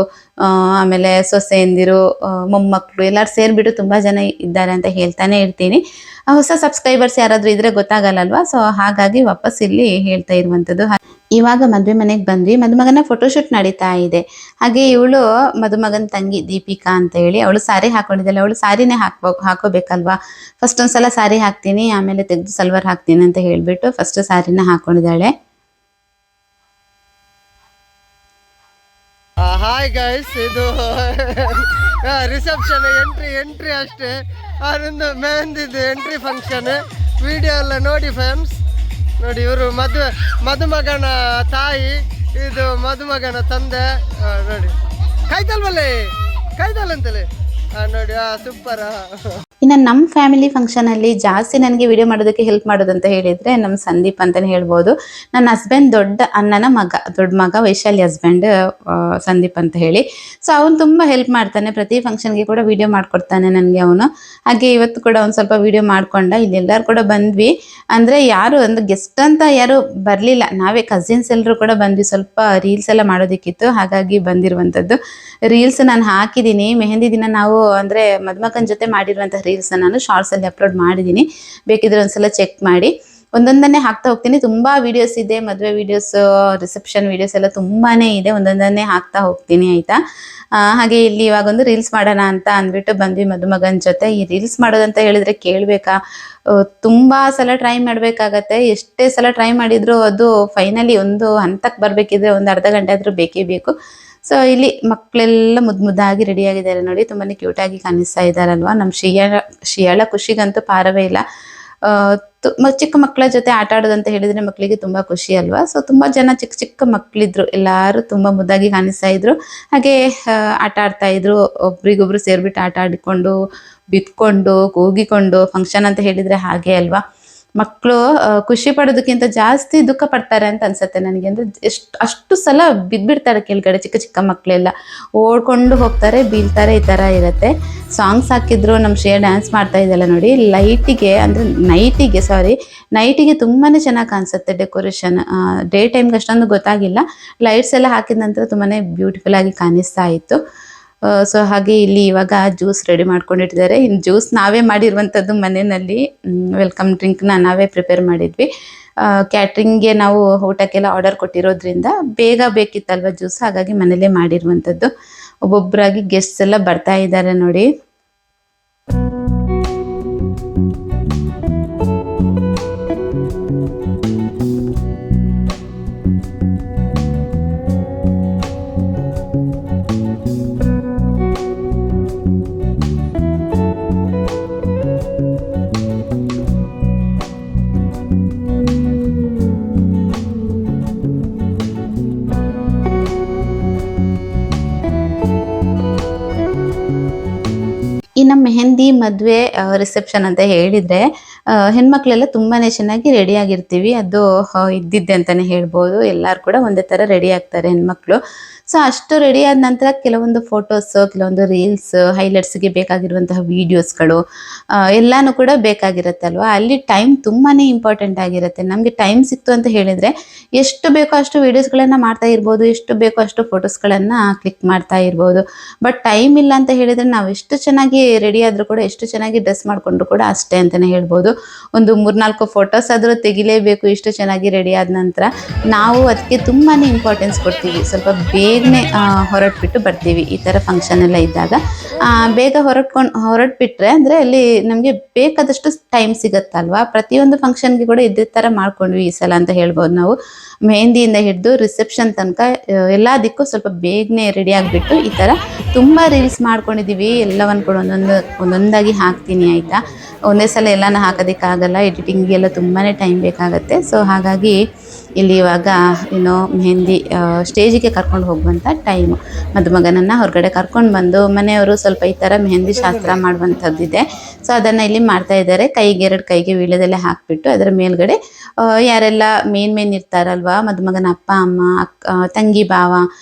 ಆಮೇಲೆ ಸೊಸೆಯಂದಿರು, ಮೊಮ್ಮಕ್ಕಳು ಎಲ್ಲರೂ ಸೇರ್ಬಿಟ್ಟು ತುಂಬಾ ಜನ ಇದ್ದಾರೆ ಅಂತ ಹೇಳ್ತಾನೆ ಇರ್ತೀನಿ. ಹೊಸ ಸಬ್ಸ್ಕ್ರೈಬರ್ಸ್ ಯಾರಾದ್ರೂ ಇದ್ರೆ ಗೊತ್ತಾಗಲ್ಲಲ್ವಾ, ಸೊ ಹಾಗಾಗಿ ವಾಪಸ್ ಇಲ್ಲಿ ಹೇಳ್ತಾ ಇರುವಂತದ್ದು. ಇವಾಗ ಮದುವೆ ಮನೆಗೆ ಬಂದ್ವಿ. ಮದುಮಗನ ಫೋಟೋಶೂಟ್ ನಡೀತಾ ಇದೆ. ಹಾಗೆ ಇವಳು ಮದುಮಗನ ತಂಗಿ ದೀಪಿಕಾ ಅಂತ ಹೇಳಿ, ಅವಳು ಸಾರಿ ಹಾಕೊಂಡಿದ್ದಾಳೆ. ಅವಳು ಸಾರಿನೇ ಹಾಕೋಬೇಕಲ್ವಾ. ಫಸ್ಟ್ ಒಂದ್ಸಲ ಸಾರಿ ಹಾಕ್ತೀನಿ, ಆಮೇಲೆ ತೆಗೆದು ಸಲ್ವಾರ್ ಹಾಕ್ತೀನಿ ಅಂತ ಹೇಳ್ಬಿಟ್ಟು ಫಸ್ಟ್ ಸಾರಿನ ಹಾಕೊಂಡಿದ್ದಾಳೆ. ಹಾಯ್ ಗೈಸ್, ಇದು ರಿಸೆಪ್ಷನ್ ಎಂಟ್ರಿ ಅಷ್ಟೇ. ಅದೊಂದು ಮೆಹಂದಿದು ಎಂಟ್ರಿ ಫಂಕ್ಷನ್ ವಿಡಿಯೋ ಎಲ್ಲ ನೋಡಿ ಫ್ರೆಂಡ್ಸ್. ನೋಡಿ, ಇವರು ಮದುಮಗನ ತಾಯಿ, ಇದು ಮದುಮಗನ ತಂದೆ. ನೋಡಿ ಕಾಯ್ತಲ್ವಂತಲೇ ನೋಡಿ, ಸೂಪರ್. ಇನ್ನು ನಮ್ಮ ಫ್ಯಾಮಿಲಿ ಫಂಕ್ಷನ್ ಅಲ್ಲಿ ಜಾಸ್ತಿ ನನಗೆ ವಿಡಿಯೋ ಮಾಡೋದಕ್ಕೆ ಹೆಲ್ಪ್ ಮಾಡೋದಂತ ಹೇಳಿದ್ರೆ ನಮ್ಮ ಸಂದೀಪ್ ಅಂತಾನೆ ಹೇಳ್ಬೋದು. ನನ್ನ ಹಸ್ಬೆಂಡ್ ದೊಡ್ಡ ಅಣ್ಣನ ಮಗ, ದೊಡ್ಡ ಮಗ, ವೈಶಾಲಿ ಹಸ್ಬೆಂಡ್ ಸಂದೀಪ್ ಅಂತ ಹೇಳಿ. ಸೊ ಅವನು ತುಂಬಾ ಹೆಲ್ಪ್ ಮಾಡ್ತಾನೆ, ಪ್ರತಿ ಫಂಕ್ಷನ್ಗೆ ಕೂಡ ವಿಡಿಯೋ ಮಾಡ್ಕೊಡ್ತಾನೆ ನನಗೆ ಅವನು. ಹಾಗೆ ಇವತ್ತು ಕೂಡ ಒಂದು ಸ್ವಲ್ಪ ವಿಡಿಯೋ ಮಾಡ್ಕೊಂಡ. ಇಲ್ಲಿ ಎಲ್ಲರೂ ಕೂಡ ಬಂದ್ವಿ, ಅಂದ್ರೆ ಯಾರು ಒಂದು ಗೆಸ್ಟ್ ಅಂತ ಯಾರು ಬರ್ಲಿಲ್ಲ, ನಾವೇ ಕಸಿನ್ಸ್ ಎಲ್ಲರೂ ಕೂಡ ಬಂದ್ವಿ. ಸ್ವಲ್ಪ ರೀಲ್ಸ್ ಎಲ್ಲ ಮಾಡೋದಕ್ಕಿತ್ತು, ಹಾಗಾಗಿ ಬಂದಿರುವಂತದ್ದು. ರೀಲ್ಸ್ ನಾನು ಹಾಕಿದ್ದೀನಿ. ಮೆಹಂದಿ ದಿನ ನಾವು ಅಂದ್ರೆ ಮದುಮಗನ ಜೊತೆ ಮಾಡಿರುವಂತಹ ರೀಲ್ಸ್ ನಾನು ಶಾರ್ಟ್ಸ್ ಅಲ್ಲಿ ಅಪ್ಲೋಡ್ ಮಾಡಿದ್ದೀನಿ, ಬೇಕಿದ್ರೆ ಒಂದ್ಸಲ ಚೆಕ್ ಮಾಡಿ. ಒಂದೊಂದನ್ನೇ ಹಾಕ್ತಾ ಹೋಗ್ತೀನಿ. ತುಂಬಾ ವಿಡಿಯೋಸ್ ಇದೆ, ಮದುವೆ ವಿಡಿಯೋಸ್, ರಿಸೆಪ್ಷನ್ ವಿಡಿಯೋಸ್ ಎಲ್ಲ ತುಂಬಾನೇ ಇದೆ, ಒಂದೊಂದನ್ನೇ ಹಾಕ್ತಾ ಹೋಗ್ತೀನಿ, ಆಯ್ತಾ. ಹಾಗೆ ಇಲ್ಲಿ ಇವಾಗ ಒಂದು ರೀಲ್ಸ್ ಮಾಡೋಣ ಅಂತ ಅಂದ್ಬಿಟ್ಟು ಬಂದ್ವಿ ಮದುಮಗನ ಜೊತೆ. ಈ ರೀಲ್ಸ್ ಮಾಡೋದಂತ ಹೇಳಿದ್ರೆ ಕೇಳ್ಬೇಕಾ, ತುಂಬಾ ಸಲ ಟ್ರೈ ಮಾಡ್ಬೇಕಾಗತ್ತೆ. ಎಷ್ಟೇ ಸಲ ಟ್ರೈ ಮಾಡಿದ್ರು ಅದು ಫೈನಲಿ ಒಂದು ಹಂತಕ್ಕೆ ಬರ್ಬೇಕಿದ್ರೆ ಒಂದು ಅರ್ಧ ಗಂಟೆ ಆದ್ರೂ ಬೇಕೇ ಬೇಕು. ಸೊ ಇಲ್ಲಿ ಮಕ್ಕಳೆಲ್ಲ ಮುದ್ದಾಗಿ ರೆಡಿ ಆಗಿದ್ದಾರೆ ನೋಡಿ, ತುಂಬಾನೇ ಕ್ಯೂಟ್ ಆಗಿ ಕಾಣಿಸ್ತಾ ಇದ್ದಾರಲ್ವಾ. ನಮ್ಮ ಶಿಯಾಳ ಖುಷಿಗಂತೂ ಪಾರವೇ ಇಲ್ಲ. ಚಿಕ್ಕ ಮಕ್ಕಳ ಜೊತೆ ಆಟ ಆಡೋದಂತ ಹೇಳಿದ್ರೆ ಮಕ್ಕಳಿಗೆ ತುಂಬಾ ಖುಷಿ ಅಲ್ವಾ. ಸೊ ತುಂಬಾ ಜನ ಚಿಕ್ಕ ಮಕ್ಕಳಿದ್ರು, ಎಲ್ಲಾರು ತುಂಬಾ ಮುದ್ದಾಗಿ ಕಾಣಿಸ್ತಾ ಇದ್ರು. ಹಾಗೆ ಆಟ ಆಡ್ತಾ ಇದ್ರು, ಒಬ್ರಿಗೊಬ್ರು ಸೇರ್ಬಿಟ್ಟು ಆಟ ಆಡಿಕೊಂಡು, ಬಿತ್ಕೊಂಡು, ಕೂಗಿಕೊಂಡು. ಫಂಕ್ಷನ್ ಅಂತ ಹೇಳಿದ್ರೆ ಹಾಗೆ ಅಲ್ವಾ, ಮಕ್ಕಳು ಖುಷಿ ಪಡೋದಕ್ಕಿಂತ ಜಾಸ್ತಿ ದುಃಖ ಪಡ್ತಾರೆ ಅಂತ ಅನ್ಸುತ್ತೆ ನನಗೆ. ಅಂದ್ರೆ ಅಷ್ಟು ಸಲ ಬಿದ್ಬಿಡ್ತಾರೆ ಕೆಳಗಡೆ, ಚಿಕ್ಕ ಮಕ್ಕಳೆಲ್ಲ ಓಡ್ಕೊಂಡು ಹೋಗ್ತಾರೆ, ಬೀಳ್ತಾರೆ, ಈ ತರ ಇರತ್ತೆ. ಸಾಂಗ್ಸ್ ಹಾಕಿದ್ರು, ನಮ್ಮ ಶ್ರೇಯ ಡ್ಯಾನ್ಸ್ ಮಾಡ್ತಾ ಇದೆಲ್ಲ ನೋಡಿ. ನೈಟಿಗೆ ತುಂಬಾನೇ ಚೆನ್ನಾಗಿ ಕಾಣಿಸುತ್ತೆ ಡೆಕೋರೇಷನ್. ಡೇ ಟೈಮ್ಗೆ ಅಷ್ಟೊಂದು ಗೊತ್ತಾಗಿಲ್ಲ, ಲೈಟ್ಸ್ ಎಲ್ಲ ಹಾಕಿದ ನಂತರ ತುಂಬಾನೇ ಬ್ಯೂಟಿಫುಲ್ ಆಗಿ ಕಾಣಿಸ್ತಾ ಇತ್ತು. ಸೊ ಹಾಗೆ ಇಲ್ಲಿ ಇವಾಗ ಜ್ಯೂಸ್ ರೆಡಿ ಮಾಡ್ಕೊಂಡಿಟ್ಟಿದ್ದಾರೆ. ಇನ್ನು ಜ್ಯೂಸ್ ನಾವೇ ಮಾಡಿರುವಂಥದ್ದು ಮನೆಯಲ್ಲಿ. ವೆಲ್ಕಮ್ ಡ್ರಿಂಕ್ನ ನಾವೇ ಪ್ರಿಪೇರ್ ಮಾಡಿದ್ವಿ. ಕ್ಯಾಟ್ರಿಂಗ್ಗೆ ನಾವು ಊಟಕ್ಕೆಲ್ಲ ಆರ್ಡರ್ ಕೊಟ್ಟಿರೋದ್ರಿಂದ ಬೇಗ ಬೇಕಿತ್ತಲ್ವ ಜ್ಯೂಸ್, ಹಾಗಾಗಿ ಮನೇಲೇ ಮಾಡಿರುವಂಥದ್ದು. ಒಬ್ಬೊಬ್ಬರಾಗಿ ಗೆಸ್ಟ್ಸ್ ಎಲ್ಲ ಬರ್ತಾ ಇದ್ದಾರೆ ನೋಡಿ. ಇನ್ನು ಮೆಹಂದಿ, ಮದುವೆ, ರಿಸೆಪ್ಷನ್ ಅಂತ ಹೇಳಿದ್ರೆ ಹೆಣ್ಮಕ್ಳೆಲ್ಲ ತುಂಬಾನೇ ಚೆನ್ನಾಗಿ ರೆಡಿ ಆಗಿರ್ತೀವಿ. ಅದು ಇದ್ದಿದ್ದೆ ಅಂತಾನೆ ಹೇಳ್ಬೋದು. ಎಲ್ಲರೂ ಕೂಡ ಒಂದೇ ತರ ರೆಡಿ ಆಗ್ತಾರೆ ಹೆಣ್ಮಕ್ಳು. ಸೊ ಅಷ್ಟು ರೆಡಿ ಆದ ನಂತರ ಕೆಲವೊಂದು ಫೋಟೋಸ್, ಕೆಲವೊಂದು ರೀಲ್ಸ್, ಹೈಲೈಟ್ಸ್ಗೆ ಬೇಕಾಗಿರುವಂತಹ ವಿಡಿಯೋಸ್ಗಳು ಎಲ್ಲಾನು ಕೂಡ ಬೇಕಾಗಿರುತ್ತಲ್ವಾ. ಅಲ್ಲಿ ಟೈಮ್ ತುಂಬಾನೇ ಇಂಪಾರ್ಟೆಂಟ್ ಆಗಿರುತ್ತೆ. ನಮಗೆ ಟೈಮ್ ಸಿಕ್ತು ಅಂತ ಹೇಳಿದ್ರೆ ಎಷ್ಟು ಬೇಕೋ ಅಷ್ಟು ವಿಡಿಯೋಸ್ಗಳನ್ನ ಮಾಡ್ತಾ ಇರ್ಬೋದು, ಎಷ್ಟು ಬೇಕೋ ಅಷ್ಟು ಫೋಟೋಸ್ಗಳನ್ನ ಕ್ಲಿಕ್ ಮಾಡ್ತಾ ಇರ್ಬೋದು. ಬಟ್ ಟೈಮ್ ಇಲ್ಲ ಅಂತ ಹೇಳಿದ್ರೆ ನಾವು ಎಷ್ಟು ಚೆನ್ನಾಗಿ ರೆಡಿ ಆದ್ರೂ ಕೂಡ, ಎಷ್ಟು ಚೆನ್ನಾಗಿ ಡ್ರೆಸ್ ಮಾಡ್ಕೊಂಡ್ರು ಕೂಡ ಅಷ್ಟೇ ಅಂತಾನೆ ಹೇಳ್ಬೋದು. ಒಂದು 3-4 ಫೋಟೋಸ್ ಆದ್ರೂ ತೆಗಿಲೇಬೇಕು ಇಷ್ಟು ಚೆನ್ನಾಗಿ ರೆಡಿ ಆದ ನಂತರ. ನಾವು ಅದಕ್ಕೆ ತುಂಬಾನೇ ಇಂಪಾರ್ಟೆನ್ಸ್ ಕೊಡ್ತೀವಿ. ಸ್ವಲ್ಪ ಬೇಗ ಬೇಗನೆ ಹೊರಟ್ಬಿಟ್ಟು ಬರ್ತೀವಿ ಈ ಥರ ಫಂಕ್ಷನ್ ಎಲ್ಲ ಇದ್ದಾಗ. ಬೇಗ ಹೊರಟ್ಬಿಟ್ರೆ ಅಂದರೆ ಅಲ್ಲಿ ನಮಗೆ ಬೇಕಾದಷ್ಟು ಟೈಮ್ ಸಿಗುತ್ತಲ್ವಾ. ಪ್ರತಿಯೊಂದು ಫಂಕ್ಷನ್ಗೆ ಕೂಡ ಇದೇ ಥರ ಮಾಡ್ಕೊಂಡ್ವಿ ಈ ಸಲ ಅಂತ ಹೇಳ್ಬೋದು ನಾವು. ಮೆಹಂದಿಯಿಂದ ಹಿಡಿದು ರಿಸೆಪ್ಷನ್ ತನಕ ಎಲ್ಲದಕ್ಕೂ ಸ್ವಲ್ಪ ಬೇಗನೆ ರೆಡಿ ಆಗಿಬಿಟ್ಟು ಈ ಥರ ತುಂಬ ರೀಲ್ಸ್ ಮಾಡ್ಕೊಂಡಿದ್ದೀವಿ. ಎಲ್ಲವನ್ನು ಕೂಡ ಒಂದೊಂದಾಗಿ ಹಾಕ್ತೀನಿ ಆಯಿತಾ. ಒಂದೇ ಸಲ ಎಲ್ಲನೂ ಹಾಕೋದಕ್ಕಾಗಲ್ಲ, ಎಡಿಟಿಂಗಿಗೆಲ್ಲ ತುಂಬಾ ಟೈಮ್ ಬೇಕಾಗುತ್ತೆ. ಸೊ ಹಾಗಾಗಿ ಇಲ್ಲಿ ಇವಾಗ ಮೆಹಂದಿ ಸ್ಟೇಜಿಗೆ ಕರ್ಕೊಂಡು ಹೋಗುವಂಥ ಟೈಮು. ಮದುಮಗನನ್ನು ಹೊರಗಡೆ ಕರ್ಕೊಂಡು ಬಂದು ಮನೆಯವರು ಸ್ವಲ್ಪ ಈ ಥರ ಮೆಹಂದಿ ಶಾಸ್ತ್ರ ಮಾಡುವಂಥದ್ದಿದೆ. ಸೊ ಅದನ್ನು ಇಲ್ಲಿ ಮಾಡ್ತಾ ಇದ್ದಾರೆ. ಎರಡು ಕೈಗೆ ವೀಳ್ಯದೆಲೆ ಹಾಕಿಬಿಟ್ಟು ಅದರ ಮೇಲ್ಗಡೆ ಯಾರೆಲ್ಲ ಮೇನ್ ಇರ್ತಾರಲ್ವ, ಮದುಮಗನ ಅಪ್ಪ ಅಮ್ಮ, ತಂಗಿ ಭಾವ,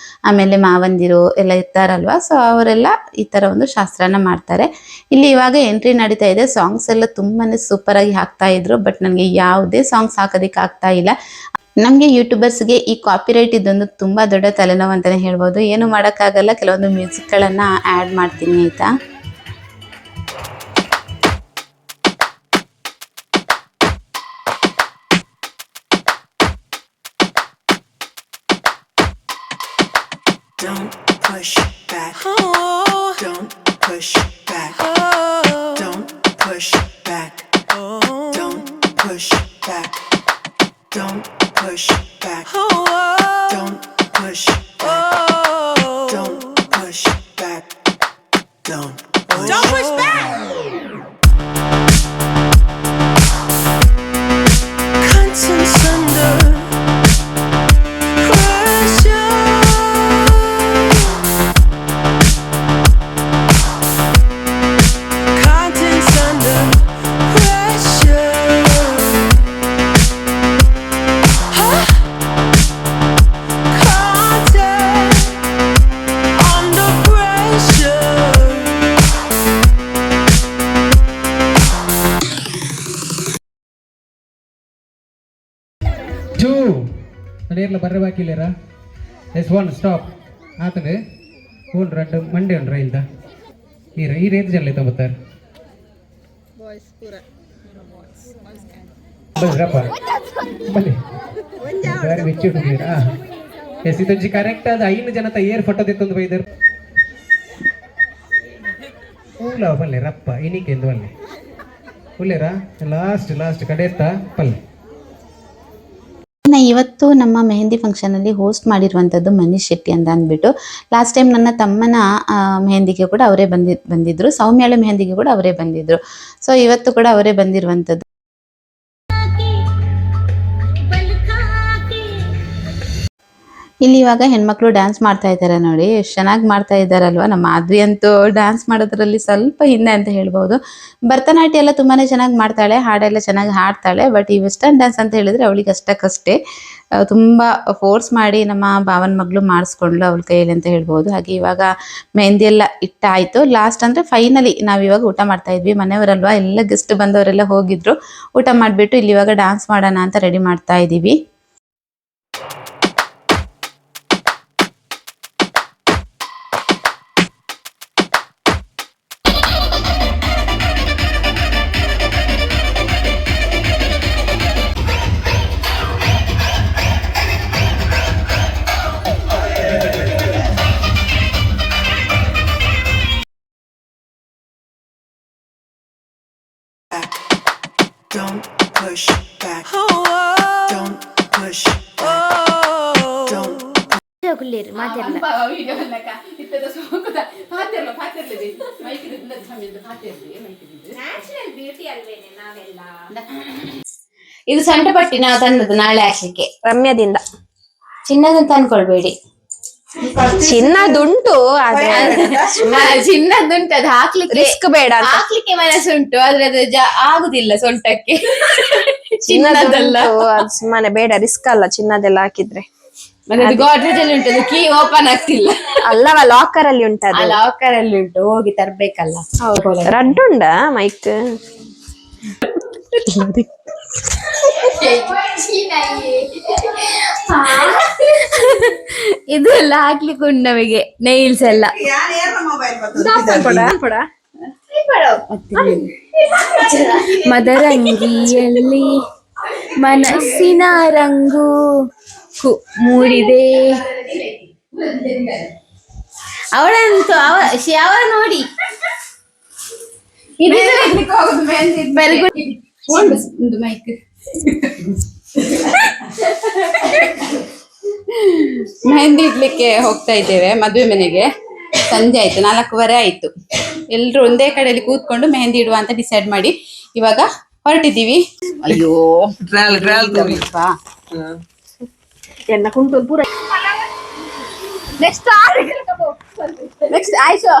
ಆಮೇಲೆ ಮಾವಂದಿರು ಎಲ್ಲ ಇರ್ತಾರಲ್ವ. ಸೊ ಅವರೆಲ್ಲ ಈ ಥರ ಒಂದು ಶಾಸ್ತ್ರನ ಮಾಡ್ತಾರೆ. ಇಲ್ಲಿ ಇವಾಗ ಎಂಟ್ರಿ ನಡೀತಾ ಇದೆ. ಸಾಂಗ್ಸ್ ಎಲ್ಲ ತುಂಬಾ ಸೂಪರಾಗಿ ಹಾಕ್ತಾ ಇದ್ರು. ಬಟ್ ನನಗೆ ಯಾವುದೇ ಸಾಂಗ್ಸ್ ಹಾಕೋದಕ್ಕೆ ಆಗ್ತಾ ಇಲ್ಲ. ನಮಗೆ ಯೂಟ್ಯೂಬರ್ಸ್ಗೆ ಈ ಕಾಪಿರೈಟ್ ಇದೊಂದು ತುಂಬ ದೊಡ್ಡ ತಲೆನೋವು ಅಂತಲೇ ಹೇಳ್ಬೋದು. ಏನು ಮಾಡೋಕ್ಕಾಗಲ್ಲ, ಕೆಲವೊಂದು ಮ್ಯೂಸಿಕ್ಗಳನ್ನು ಆ್ಯಡ್ ಮಾಡ್ತೀನಿ ಆಯಿತಾ. Don't push back. Oh. Don't push back. Oh. Don't push back. Oh. Don't push back. Don't push back. Oh. Don't push back. Oh. Don't push back. Don't push back. Conscience under pressure. Conscience under pressure. Huh? Conscience under pressure. Two. Nadirla barre bakilera. Yes, one stop. Atane. One random Monday on rail da. Here, here is jalle to batar. Boys ಪೂರ Bas rapa. Bale. Very vichy to me. Ah. Yes, ಇದು ಜಿ ಕರೆಕ್ಟ್ ಆದ 5 ಜನ ಏರ್ ಫೋಟೋ ತೆತ್ತೊಂದು ಬೈದರು. ಊಲ ಬಲ್ಲೆ ರಪ್ಪ ಇನಿಕೆಂದು ಬಲ್ಲೆ. ಉಲ್ಲೆರಾ ಲಾಸ್ಟ್ ಕಡೆತ್ತ ಪಲ್ಲೆ. ಇವತ್ತು ನಮ್ಮ ಮೆಹಂದಿ ಫಂಕ್ಷನಲ್ಲಿ ಹೋಸ್ಟ್ ಮಾಡಿರುವಂಥದ್ದು ಮನೀಶ್ ಶೆಟ್ಟಿ ಅಂತ ಅಂದ್ಬಿಟ್ಟು. ಲಾಸ್ಟ್ ಟೈಮ್ ನನ್ನ ತಮ್ಮನ ಮೆಹಂದಿಗೆ ಕೂಡ ಅವರೇ ಬಂದಿದ್ರು. ಸೌಮ್ಯಾಳ ಮೆಹಂದಿಗೆ ಕೂಡ ಅವರೇ ಬಂದಿದ್ರು. ಸೊ ಇವತ್ತು ಕೂಡ ಅವರೇ ಬಂದಿರುವಂಥದ್ದು. ಇಲ್ಲಿ ಇವಾಗ ಹೆಣ್ಮಕ್ಳು ಡ್ಯಾನ್ಸ್ ಮಾಡ್ತಾ ಇದ್ದಾರೆ ನೋಡಿ, ಎಷ್ಟು ಚೆನ್ನಾಗಿ ಮಾಡ್ತಾ ಇದ್ದಾರಲ್ವ. ನಮ್ಮ ಮಾಧವಿ ಅಂತೂ ಡ್ಯಾನ್ಸ್ ಮಾಡೋದ್ರಲ್ಲಿ ಸ್ವಲ್ಪ ಹಿಂದೆ ಅಂತ ಹೇಳ್ಬೋದು. ಭರತನಾಟ್ಯ ಎಲ್ಲ ತುಂಬಾ ಚೆನ್ನಾಗಿ ಮಾಡ್ತಾಳೆ, ಹಾಡೆಲ್ಲ ಚೆನ್ನಾಗಿ ಹಾಡ್ತಾಳೆ. ಬಟ್ ಈ ವೆಸ್ಟರ್ನ್ ಡ್ಯಾನ್ಸ್ ಅಂತ ಹೇಳಿದ್ರೆ ಅವಳಿಗೆ ಅಷ್ಟಕ್ಕಷ್ಟೇ. ತುಂಬ ಫೋರ್ಸ್ ಮಾಡಿ ನಮ್ಮ ಭಾವನ ಮಗಳು ಮಾಡಿಸ್ಕೊಂಡ್ಲು ಅವಳ ಕೈಯಲ್ಲಿ ಅಂತ ಹೇಳ್ಬೋದು. ಹಾಗೆ ಇವಾಗ ಮೆಹಂದಿ ಎಲ್ಲ ಇಟ್ಟಾಯಿತು. ಲಾಸ್ಟ್ ಅಂದರೆ ಫೈನಲಿ ನಾವಿವಾಗ ಊಟ ಮಾಡ್ತಾ ಇದ್ವಿ. ಮನೆಯವರಲ್ವ, ಎಲ್ಲ ಗೆಸ್ಟ್ ಬಂದವರೆಲ್ಲ ಹೋಗಿದ್ರು. ಊಟ ಮಾಡಿಬಿಟ್ಟು ಇಲ್ಲಿ ಇವಾಗ ಡ್ಯಾನ್ಸ್ ಮಾಡೋಣ ಅಂತ ರೆಡಿ ಮಾಡ್ತಾ ಇದ್ದೀವಿ. Don't push back. Don't push back. Don't. ಇದು ಸೊಂಟ ಪಟ್ಟಿ ನಾವು ತಂದದ್ದು ನಾಳೆ ಹಾಕ್ಲಿಕ್ಕೆ ರಮ್ಯದಿಂದ. ಚಿನ್ನದಂತ ಅನ್ಕೊಳ್ಬೇಡಿ, ಚಿನ್ನದುಂಟು ಆದ್ರೆ ಚಿನ್ನದುಂಟು. ಅದು ಹಾಕ್ಲಿಕ್ಕೆ ರಿಸ್ಕ್ ಬೇಡ ಅಂತ. ಹಾಕ್ಲಿಕ್ಕೆ ಮನಸ್ಸುಂಟು, ಆದ್ರೆ ಅದು ಆಗುದಿಲ್ಲ ಸೊಂಟಕ್ಕೆ. ಚಿನ್ನದಲ್ಲ ಅದು ಸುಮ್ಮನೆ ಬೇಡ, ರಿಸ್ಕ್ ಅಲ್ಲ ಚಿನ್ನದೆಲ್ಲ ಹಾಕಿದ್ರೆ. ಮತ್ತೆ ಅದು ಗೋಡ್ರೇಜ್ ಅಲ್ಲಿ ಉಂಟು, ಕೀ ಓಪನ್ ಆಗ್ತಿಲ್ಲ. ಅಲ್ಲವ ಲಾಕರ್ ಅಲ್ಲಿ ಉಂಟು, ಲಾಕರ್ ಅಲ್ಲಿ ಉಂಟು, ಹೋಗಿ ತರ್ಬೇಕಲ್ಲ. ರಡ್ ಉಂಡ ಮೈಕ್ ಇದು ಎಲ್ಲ ಹಾಕ್ಲಿಕ್ಕೆ ಉಂಟು ನಮಗೆ, ನೈಲ್ಸ್ ಎಲ್ಲ. ಮದರಂಗಿಯಲ್ಲಿ ಮನಸ್ಸಿನ ರಂಗು ಮೂಡಿದೆ, ಅವಳಂತೂ ಅವರ ನೋಡಿ ಒಂದು ಮೈಕ್ ಮೆಹಂದಿ ಇಡ್ಲಿಕ್ಕೆ ಹೋಗ್ತಾ ಇದ್ದೇವೆ ಮದುವೆ ಮನೆಗೆ. ಸಂಜೆ ಆಯ್ತು, 4:15 ಆಯ್ತು. ಎಲ್ರು ಒಂದೇ ಕಡೆಯಲ್ಲಿ ಕೂತ್ಕೊಂಡು ಮೆಹಂದಿ ಇಡುವ ಅಂತ ಡಿಸೈಡ್ ಮಾಡಿ ಇವಾಗ ಹೊರಟಿದ್ದೀವಿ. ಅಯ್ಯೋ ಎಲ್ಲ ಕುಂಟು ಪೂರ ನೆಕ್ಸ್ಟ್ ಆಯ್ತು.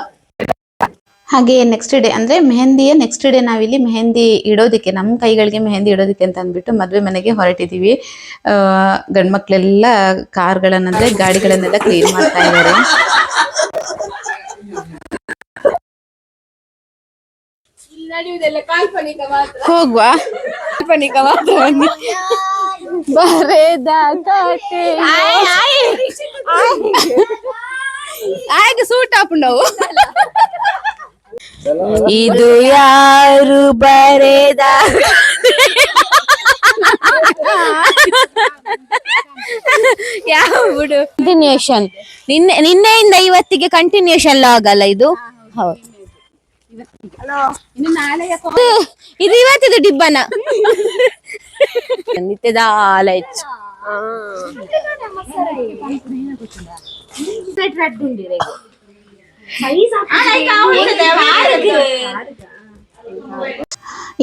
ಹಾಗೆ ನೆಕ್ಸ್ಟ್ ಡೇ ಅಂದ್ರೆ ಮೆಹಂದಿಯ ನೆಕ್ಸ್ಟ್ ಡೇ ನಾವಿಲ್ಲಿ ಮೆಹಂದಿ ಇಡೋದಕ್ಕೆ, ನಮ್ಮ ಕೈಗಳಿಗೆ ಮೆಹಂದಿ ಇಡೋದಕ್ಕೆ ಅಂತ ಅಂದ್ಬಿಟ್ಟು ಮದುವೆ ಮನೆಗೆ ಹೊರಟಿದ್ದೀವಿ. ಗಂಡ್ಮಕ್ಳೆಲ್ಲ ಕಾರ್ಗಳನ್ನಂದ್ರೆ ಗಾಡಿಗಳನ್ನೆಲ್ಲ ಕ್ಲೀನ್ ಮಾಡ್ತಾ ಇದ್ದಾರೆ. ಹೋಗುವ ಕಾಲ್ಪನಿಕ ಮಾತ್ರ ಬರೆದ ಆಯ್ಕೆ ಸೂಟ್ ಹಾಕೊಂಡವು. ಇದು ಯಾರು ಬರೆದ ಯಾವ ಬಿಡು. ಕಂಟಿನ್ಯೂಷನ್ ನಿನ್ನೆಯಿಂದ ಇವತ್ತಿಗೆ ಕಂಟಿನ್ಯೂಷನ್ ಲಾಗ್ ಅಲ್ಲ ಇದು? ಹೌದು. ಇದು ಇವತ್ತಿದು ಡಿಬ್ಬನ ನಿತ್ಯದ ಆಲೈಚ್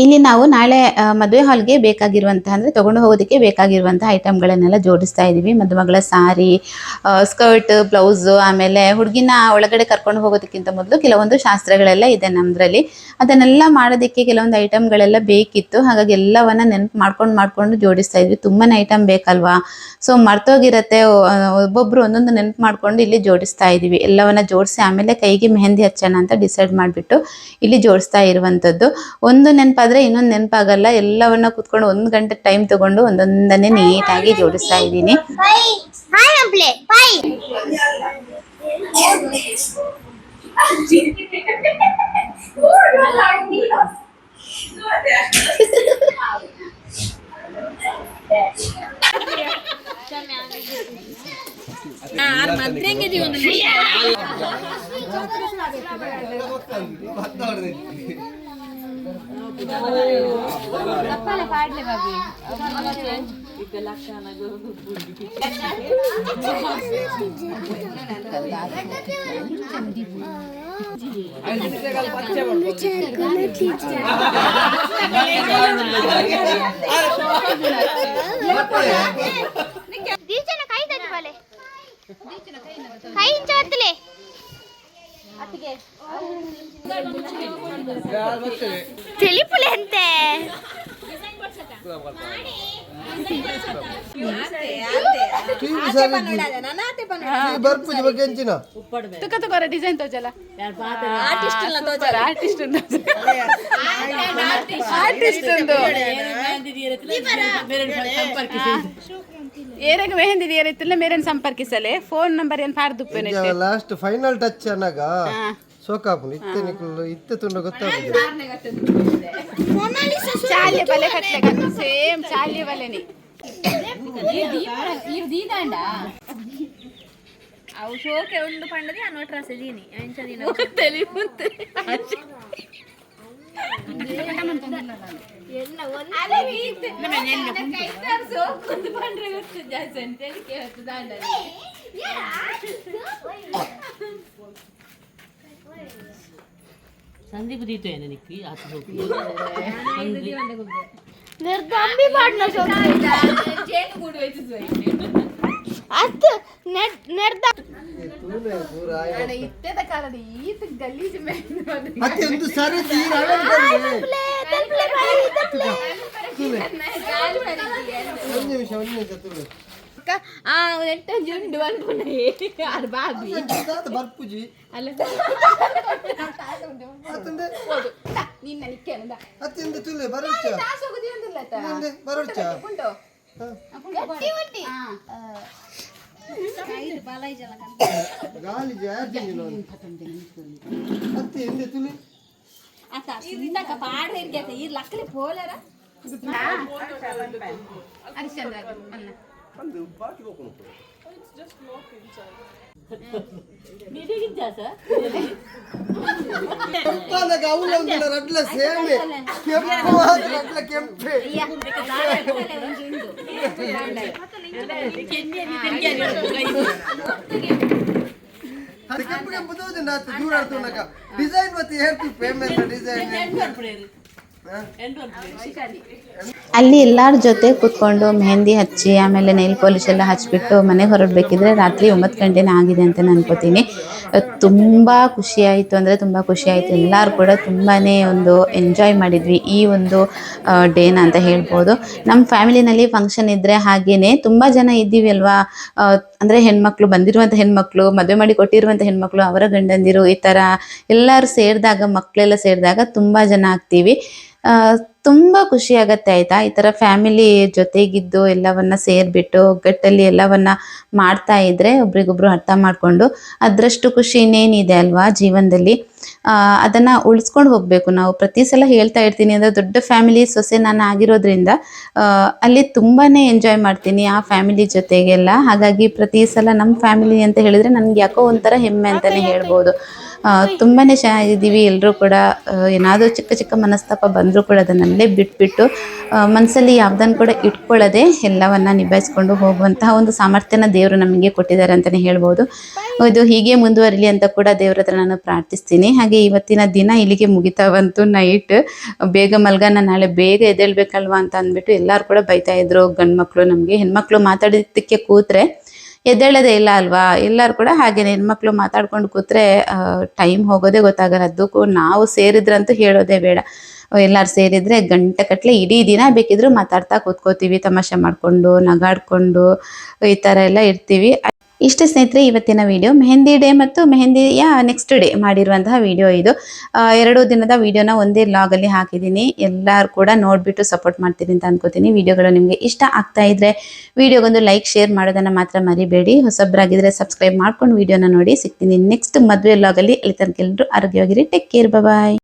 ಇಲ್ಲಿ ನಾವು ನಾಳೆ ಮದುವೆ ಹಾಲ್ಗೆ ಬೇಕಾಗಿರುವಂತಹ ಅಂದ್ರೆ ತಗೊಂಡು ಹೋಗೋದಕ್ಕೆ ಬೇಕಾಗಿರುವಂತಹ ಐಟಮ್ಗಳನ್ನೆಲ್ಲ ಜೋಡಿಸ್ತಾ ಇದೀವಿ. ಮದುಮಗಳ ಸಾರಿ, ಸ್ಕರ್ಟ್, ಬ್ಲೌಸ್, ಆಮೇಲೆ ಹುಡುಗಿನ ಒಳಗಡೆ ಕರ್ಕೊಂಡು ಹೋಗೋದಕ್ಕಿಂತ ಮೊದಲು ಕೆಲವೊಂದು ಶಾಸ್ತ್ರಗಳೆಲ್ಲ ಇದೆ ನಮ್ದ್ರಲ್ಲಿ. ಅದನ್ನೆಲ್ಲ ಮಾಡೋದಕ್ಕೆ ಕೆಲವೊಂದು ಐಟಮ್ಗಳೆಲ್ಲ ಬೇಕಿತ್ತು. ಹಾಗಾಗಿ ಎಲ್ಲವನ್ನ ನೆನಪು ಮಾಡ್ಕೊಂಡು ಜೋಡಿಸ್ತಾ ಇದ್ವಿ. ತುಂಬಾನೇ ಐಟಮ್ ಬೇಕಲ್ವಾ, ಸೊ ಮರ್ತೋಗಿರತ್ತೆ. ಒಬ್ಬೊಬ್ರು ಒಂದೊಂದು ನೆನಪು ಮಾಡ್ಕೊಂಡು ಇಲ್ಲಿ ಜೋಡಿಸ್ತಾ ಇದೀವಿ. ಎಲ್ಲವನ್ನ ಜೋಡಿಸಿ ಆಮೇಲೆ ಕೈಗೆ ಮೆಹಂದಿ ಹಚ್ಚೋಣ ಅಂತ ಡಿಸೈಡ್ ಮಾಡಿಬಿಟ್ಟು ಇಲ್ಲಿ ಜೋಡಿಸ್ತಾ ಇರುವಂತದ್ದು. ಒಂದು ನೆನಪಾದ್ರೆ ಇನ್ನೊಂದು ನೆನಪಾಗಲ್ಲ. ಎಲ್ಲವನ್ನ ಕೂತ್ಕೊಂಡು 1 ಗಂಟೆ ಟೈಮ್ ತಗೊಂಡು ಒಂದೊಂದನ್ನೇ ನೀಟಾಗಿ ಜೋಡಿಸ್ತಾ ಇದ್ದೀನಿ. తెలిపులే అంతే ಬರ್ಪುಜಿ ಬಗ್ಗೆ ಎಂಚಿನ ತುಕ ತುಕರ ಡಿಸೈನ್ ತೋಜಲ ಆರ್ಟಿಸ್ಟ್ ಏನಾಗ ಮೆಹಂದಿ ದಿಯರಿತ್ತಿಲ್ಲ ಮೇರನ್ ಸಂಪರ್ಕಿಸಲೆ ಫೋನ್ ನಂಬರ್ ಏನು ಪಾರ್ದುಪ್ಪೇನೆ ಲಾಸ್ಟ್ ಫೈನಲ್ ಟಚ್ ಅನ್ನಗ ಸೋಕಾಪುನು ಇತ್ತೆ ತುಂಡ ಗೊತ್ತಾಗುದು ಚಾಲ್ಯ ಬಲೆ ಕಟ್ಲೆ ಸೇಮ್ ಚಾಲ್ಯ ಬಲೆನಿ ಅವು ಶೋಕೆ ಒಂದು ಪಂಡದಿ ಅನ್ನೋಟ್ ರಸದೀನಿ ಅಂಚದಿನ తెలిపుంతే ಎಲ್ಲ ಒಂದು ಸೋಕು ಪಂಡ್ರೆ ಗೊತ್ತು ಜಾಸ್ತಿ ಅಂತ ಕೇಳ್ತು ದಾಂಡಲಿ ಸಂದೀಪ್ ದೀತು ಏನ ನಿಕ್ಕಿ ಆತ ಹೋಗಿ ನಿರ್ದಂಬಿ ಪಾಡ್ನ ಸೋಕು ಜೇನು ಗುಡು ವೆಚ್ಚು ಅತ್ ನೆರ್ದ ಇತ್ತದ ಕಾಲದ ಈತ ಗಲೀಜ್ ಮತ್ತೆ ಒಂದು ಸರಿ ಒಂದು ನಿಮಿಷ ತುಳು ನೆಟ್ಟ ಜುಂಡು ಅನ್ಕೊಂಡೆ ಯಾರು ಬಾಬಿ ಬರ್ಪುಜಿ ಅಲ್ಲ ನಿನ್ನ ನಿಕ್ಕೇನದ ಅತ್ಯಂತ ತುಳು ಬರೋಚ್ಚ ಬರೋಚ್ಚ ಗಾಲಿ ಜಾತಿ ಅತ್ತೆ ಎಂದೆ ತುಳು ಇಂದಕ ಪಾಡ ಹಿರ್ಗೆ ಈ ಲಕ್ಕಲಿ ಪೋಲರ ಹರಿಶ್ಚಂದ್ರ ಕೆಂಪಾದಾಗ ಅವಲೊಂದಿನ ರಡ್ಲ ಸೇಮೆ ಕೆಂಪು ಮಾತ್ರ ರಡ್ಲ ಕೆಂಪೆ ಅದು ಕೆಂಪು ಕೆಂಪು ತೋದು ನಾತು ದೂರ ಆಡ್ತೋನಕ ಡಿಸೈನ್ ಮತ್ತೆ ಹೇಳ್ತೀವಿ ಪೇಮೆಂಟ್ ಡಿಸೈನ್ ಅಲ್ಲಿ ಎಲ್ಲರ ಜೊತೆ ಕೂತ್ಕೊಂಡು ಮೆಹಂದಿ ಹಚ್ಚಿ ಆಮೇಲೆ ನೈಲ್ ಪಾಲಿಶ್ ಎಲ್ಲ ಹಚ್ಬಿಟ್ಟು ಮನೆಗೆ ಹೊರಡಬೇಕಿದ್ರೆ ರಾತ್ರಿ 9 ಗಂಟೆನೇ ಆಗಿದೆ ಅಂತ ಅನ್ಕೋತೀನಿ. ತುಂಬ ಖುಷಿಯಾಯಿತು ಅಂದರೆ ತುಂಬ ಖುಷಿಯಾಯಿತು. ಎಲ್ಲರೂ ಕೂಡ ತುಂಬಾ ಒಂದು ಎಂಜಾಯ್ ಮಾಡಿದ್ವಿ ಈ ಒಂದು ಡೇನ ಅಂತ ಹೇಳ್ಬೋದು. ನಮ್ಮ ಫ್ಯಾಮಿಲಿನಲ್ಲಿ ಫಂಕ್ಷನ್ ಇದ್ದರೆ ಹಾಗೇ ತುಂಬ ಜನ ಇದ್ದೀವಿ ಅಲ್ವಾ, ಅಂದರೆ ಹೆಣ್ಮಕ್ಳು ಬಂದಿರುವಂಥ ಹೆಣ್ಮಕ್ಳು, ಮದುವೆ ಮಾಡಿ ಕೊಟ್ಟಿರುವಂಥ ಹೆಣ್ಮಕ್ಳು, ಅವರ ಗಂಡಂದಿರು, ಈ ಥರ ಎಲ್ಲರೂ ಸೇರಿದಾಗ, ಮಕ್ಕಳೆಲ್ಲ ಸೇರಿದಾಗ ತುಂಬ ಜನ ಆಗ್ತೀವಿ. ತುಂಬ ಖುಷಿ ಆಗತ್ತೆ ಆಯಿತಾ. ಈ ಥರ ಫ್ಯಾಮಿಲಿ ಜೊತೆಗಿದ್ದು ಎಲ್ಲವನ್ನ ಸೇರಿಬಿಟ್ಟು ಒಗ್ಗಟ್ಟಲ್ಲಿ ಎಲ್ಲವನ್ನ ಮಾಡ್ತಾ ಇದ್ದರೆ ಒಬ್ರಿಗೊಬ್ರು ಅರ್ಥ ಮಾಡಿಕೊಂಡು ಅದರಷ್ಟು ಖುಷಿ ಇನ್ನೇನಿದೆ ಅಲ್ವಾ ಜೀವನದಲ್ಲಿ. ಅದನ್ನು ಉಳಿಸ್ಕೊಂಡು ಹೋಗಬೇಕು ನಾವು. ಪ್ರತಿ ಸಲ ಹೇಳ್ತಾ ಇರ್ತೀನಿ, ಅಂದರೆ ದೊಡ್ಡ ಫ್ಯಾಮಿಲಿ ಸೊಸೆ ನಾನು ಆಗಿರೋದ್ರಿಂದ ಅಲ್ಲಿ ತುಂಬಾ ಎಂಜಾಯ್ ಮಾಡ್ತೀನಿ ಆ ಫ್ಯಾಮಿಲಿ ಜೊತೆಗೆಲ್ಲ. ಹಾಗಾಗಿ ಪ್ರತಿ ಸಲ ನಮ್ಮ ಫ್ಯಾಮಿಲಿ ಅಂತ ಹೇಳಿದರೆ ನನಗೆ ಯಾಕೋ ಒಂಥರ ಹೆಮ್ಮೆ ಅಂತಲೇ ಹೇಳ್ಬೋದು. ತುಂಬಾ ಚೆನ್ನಾಗಿದ್ದೀವಿ ಎಲ್ಲರೂ ಕೂಡ. ಏನಾದರೂ ಚಿಕ್ಕ ಚಿಕ್ಕ ಮನಸ್ತಾಪ ಬಂದರೂ ಕೂಡ ಅದನ್ನಲ್ಲೇ ಬಿಟ್ಬಿಟ್ಟು ಮನಸ್ಸಲ್ಲಿ ಯಾವುದನ್ನು ಕೂಡ ಇಟ್ಕೊಳ್ಳದೆ ಎಲ್ಲವನ್ನ ನಿಭಾಯಿಸ್ಕೊಂಡು ಹೋಗುವಂತಹ ಒಂದು ಸಾಮರ್ಥ್ಯನ ದೇವರು ನಮಗೆ ಕೊಟ್ಟಿದ್ದಾರೆ ಅಂತಲೇ ಹೇಳ್ಬೋದು. ಇದು ಹೀಗೆ ಮುಂದುವರಿಲಿ ಅಂತ ಕೂಡ ದೇವ್ರ ಹತ್ರ ನಾನು ಪ್ರಾರ್ಥಿಸ್ತೀನಿ. ಹಾಗೆ ಇವತ್ತಿನ ದಿನ ಇಲ್ಲಿಗೆ ಮುಗಿತಾ ಬಂತು. ನೈಟ್ ಬೇಗ ಮಲ್ಗಾನ, ನಾಳೆ ಬೇಗ ಎದ್ದೇಳ್ಬೇಕಲ್ವಾ ಅಂತ ಅಂದ್ಬಿಟ್ಟು ಎಲ್ಲರೂ ಕೂಡ ಬೈತಾ ಇದ್ರು ಗಂಡು ಮಕ್ಕಳು. ನಮಗೆ ಹೆಣ್ಮಕ್ಳು ಮಾತಾಡೋದಕ್ಕೆ ಕೂತ್ರೆ ಎದ್ದೇಳೋದೇ ಇಲ್ಲ ಅಲ್ವಾ. ಎಲ್ಲರೂ ಕೂಡ ಹಾಗೆ ಹೆಣ್ಮಕ್ಳು ಮಾತಾಡ್ಕೊಂಡು ಕೂತ್ರೆ ಟೈಮ್ ಹೋಗೋದೇ ಗೊತ್ತಾಗಲ್ಲ. ಅದಕ್ಕೂ ನಾವು ಸೇರಿದ್ರಂತೂ ಹೇಳೋದೇ ಬೇಡ. ಎಲ್ಲರೂ ಸೇರಿದರೆ ಗಂಟೆಗಟ್ಟಲೆ ಇಡೀ ದಿನ ಬೇಕಿದ್ರೂ ಮಾತಾಡ್ತಾ ಕೂತ್ಕೋತೀವಿ, ತಮಾಷೆ ಮಾಡಿಕೊಂಡು ನಗಾಡ್ಕೊಂಡು ಈ ಥರ ಎಲ್ಲ ಇರ್ತೀವಿ. ಇಷ್ಟೇ ಸ್ನೇಹಿತರೆ ಇವತ್ತಿನ ವಿಡಿಯೋ. ಮೆಹಂದಿ ಡೇ ಮತ್ತು ಮೆಹಂದಿಯ ನೆಕ್ಸ್ಟ್ ಡೇ ಮಾಡಿರುವಂತಹ ವಿಡಿಯೋ ಇದು. 2 ದಿನದ ವಿಡಿಯೋನ ಒಂದೇ ಲಾಗಲ್ಲಿ ಹಾಕಿದ್ದೀನಿ. ಎಲ್ಲರೂ ಕೂಡ ನೋಡಿಬಿಟ್ಟು ಸಪೋರ್ಟ್ ಮಾಡ್ತೀರಿ ಅಂತ ಅನ್ಕೋತೀನಿ. ವಿಡಿಯೋಗಳು ನಿಮಗೆ ಇಷ್ಟ ಆಗ್ತಾ ಇದ್ದರೆ ವಿಡಿಯೋಗೊಂದು ಲೈಕ್, ಶೇರ್ ಮಾಡೋದನ್ನು ಮಾತ್ರ ಮರಿಬೇಡಿ. ಹೊಸಬ್ರಾಗಿದ್ದರೆ ಸಬ್ಸ್ಕ್ರೈಬ್ ಮಾಡ್ಕೊಂಡು ವಿಡಿಯೋನ ನೋಡಿ. ಸಿಗ್ತೀನಿ ನೆಕ್ಸ್ಟ್ ಮದುವೆ ಲಾಗಲ್ಲಿ. ಅಲ್ಲಿ ತನಕ ಎಲ್ಲರೂ ಆರೋಗ್ಯವಾಗಿರಿ. ಟೇಕ್ ಕೇರ್, ಬಾಯ್.